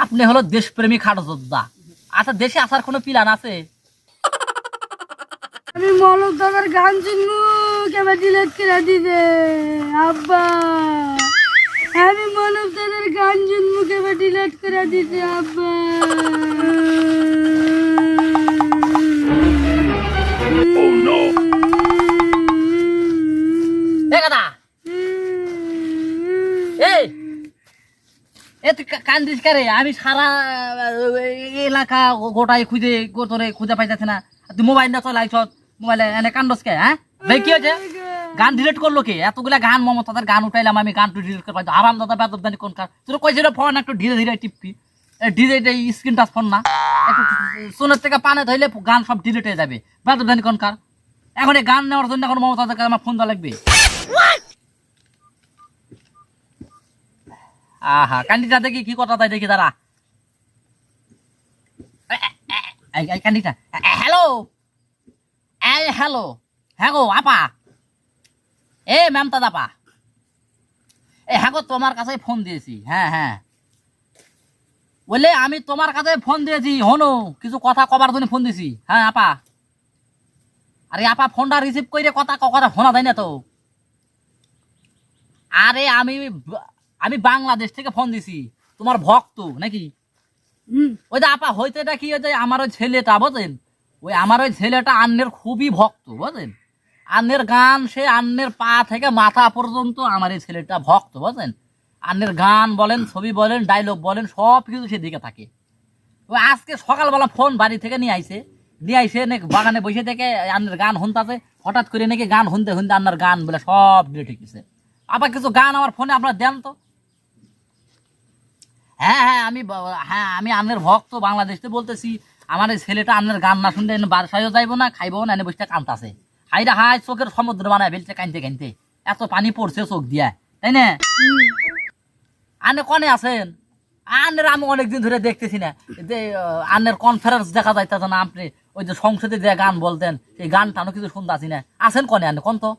আপনি হলো দেশপ্রেমী খাটো যোদ্ধা। আচ্ছা, দেশে আসার কোনো প্ল্যান আছে? আমি মলক দাদার গান শুনবো, কেমন ডিলেট করে দিতে আব্বা। আমি মলক দাদার গান শুনবো, কেমন ডিলেট করে দিতে আব্বা। এ গাদা, এই এ তুই কান্দিস কারে? আমি সারা এলাকা গোটাই খুঁজে পাইতেছি না। তুই মোবাইল না চলাইছ, মোবাইলে এনে কান্দস কে? হ্যাঁ ভাই, কি হয়েছে? গান ডিলিট করলো কে? এতগুলা গান মমতাদের গান উঠাইলাম আমি, গান ডিলিট করে পাইতো। আরাম দাদা বেদবদানি কোন কার? তোর কইছিল ফোন একটু ধীরে ধীরে টিপবি, ডিজে স্ক্রিন টাচ ফোন না, একটু সোনের থেকে পানে ধরলে গান সব ডিলিট হয়ে যাবে। বেদবদানি কোন কার? এখন এই গান নেওয়ার জন্য এখন মমতাদের কাছে আমার ফোন দেওয়া লাগবে? আহা, কান্ডিটা দেখি কি কথা তাই দেখি তারা। কান্ডিটা, হ্যালো হ্যালো, হ্যাঁ গো আপা, এ ম্যামতা দাপা, এ হ্যাঁ গো তোমার কাছে ফোন দিয়েছি। হ্যাঁ হ্যাঁ, বলে আমি তোমার কাছে ফোন দিয়েছি, হনো কিছু কথা কবার জন্য ফোন দিয়েছি। হ্যাঁ আপা, আরে আপা ফোনটা রিসিভ করে কথা কথা শোনা যায় না তো। আরে আমি আমি বাংলাদেশ থেকে ফোন দিছি, তোমার ভক্ত নাকি? ওই যে আপা হইতে এটা কি, ওই যে আমার ওই ছেলেটা বুঝেন, ওই আমার ওই ছেলেটা আন্নের খুবই ভক্ত বুঝেন। আন্নের গান, সে আন্নের পা থেকে মাথা পর্যন্ত আমার এই ছেলেটা ভক্ত বুঝেন। আন্নের গান বলেন, ছবি বলেন, ডায়লগ বলেন, সব কিছু সে দিকে থাকে। ওই আজকে সকালবেলা ফোন বাড়ি থেকে নিয়ে আইছে নাকি বাগানে বসে থেকে আন্নের গান শুনতাছে। হঠাৎ করে নাকি গান শুনতে শুনতে আন্নার গান বলে সব ডিলিট হয়ে গেছে। আবার কিছু গান আমার ফোনে আপনার দেন তো। হ্যাঁ হ্যাঁ, আমি আন্নের ভক্ত, বাংলাদেশে বলতেছি। আমার এই ছেলেটা আন্নের গান না শুনলে বাসায়ও যাইবো না, খাইবো না, এনে বসে কানতাছে। হাইরা হাই চোখের সমুদ্র বানায় ফেলছে কানতে কানতে, এত পানি পড়ছে চোখ দিয়া, তাই না? আনে কনে আছেন? আনের আমি অনেকদিন ধরে দেখতেছি না যে আনের কনফারেন্স দেখা যাইতেছে না। আপনি ওই যে সংসদে যে গান বলতেন, সেই গান টানো কিছু শুনতে না। আছেন কনে আনে কোন তো?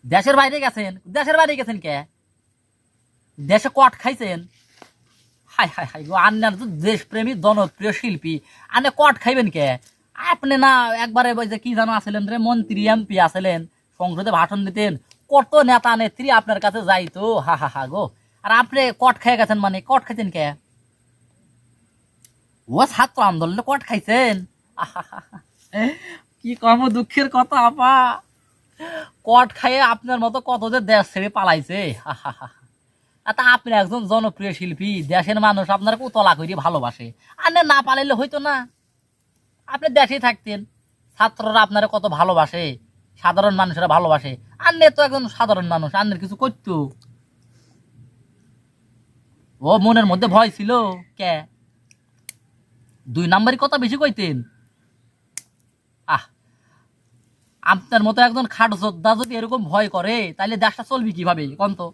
দেশের বাইরে গেছেন? দেশের বাইরে গেছেন কে? দেশে কট খাইছেন? হাই হাই হাই গো, আন্নার তো দেশপ্রেমী জনপ্রিয় শিল্পী, আনে কট খাইবেন কে? আপনি না একবারে ওই যে কি জানো আসলেন রে, মন্ত্রী এমপি আসলেন, সংসদে ভাষণ দিতেন, কত নেতা নেত্রী আপনার কাছে যাইতো। হা হা হা গো, আর আপনি কট খেয়ে গেছেন? মানে কট খাইছেন কে? ও ছাত্র আন্দোলনে কট খাইছেন? আহা হা হা, কি কর্ম দুঃখের কথা আপা। কট খাইয়ে আপনার মতো কত যে দেশ ছেড়ে পালাইছে। হা হা হা, তা আপনি একজন জনপ্রিয় শিল্পী, দেশের মানুষ আপনার উতলা করে ভালোবাসে। আপনি না পালাইলে হইতো না, আপনি দেশেই থাকতেন। ছাত্ররা আপনারা কত ভালোবাসে, সাধারণ মানুষেরা ভালোবাসে। আন্নে তো একজন সাধারণ মানুষ, আন্নের কিছু করতো? ও মনের মধ্যে ভয় ছিল কে? 2 নাম্বারই কথা বেশি কইতেন। আহ, আপনার মতো একজন খাট যোদ্ধা যদি এরকম ভয় করে, তাহলে দেশটা চলবে কিভাবে কোন তো?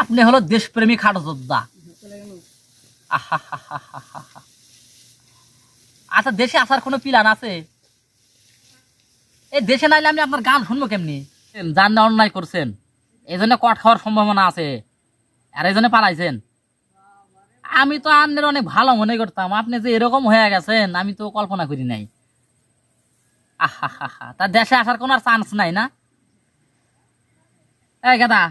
আপনি হলো দেশপ্রেমী খাট যোদ্ধা। আহা হা হা হা হা হা। আচ্ছা, দেশে আসার কোনো প্ল্যান আছে? এই দেশে নাইলে আমি আপনার গান শুনবো কেমনি? যার না অন্যায় করছেন, এই জন্য কট খাওয়ার সম্ভাবনা আছে, আর এই জন্য পালাইছেন। আমি তো আপনার অনেক ভালো মনে করতাম, আপনি যে এরকম হয়ে গেছেন আমি তো কল্পনা করি নাই। আহা হা হা, তা দেশে আসার কোনো চান্স নাই না? এই গাদা,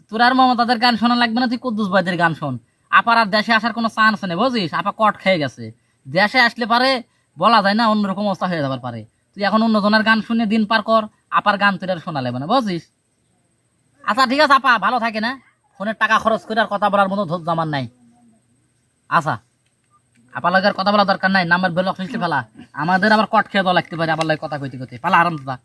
তোর আর মমতাদের গান শোনা লাগবে না, তুই কুদ্দুস ভাইদের গান শোন। আপার আর দেশে আসার কোনো চান্স নেই বুঝিস, আপা কট খেয়ে গেছে। দেশে আসলে পারে বলা যায় না, অন্যরকম অবস্থা হয়ে যাবার পারে। তুই এখন অন্যজনের গান শুনে দিন পার কর, আপার গান তোর আর শোনা লাগবে না বুঝিস। আচ্ছা ঠিক আছে আপা, ভালো থাকে না? ফোনের টাকা খরচ করে আর কথা বলার মতো ধৈর্য আমার নাই। আচ্ছা, আপার লাগে আর কথা বলা দরকার নাই, নাম্বার ব্লক লিস্টে ফেলা। আমাদের আবার কট খেয়ে দেওয়া লাগতে পারে আবার লাগে কথা কইতে কইতে। পালা আরাম দাদা।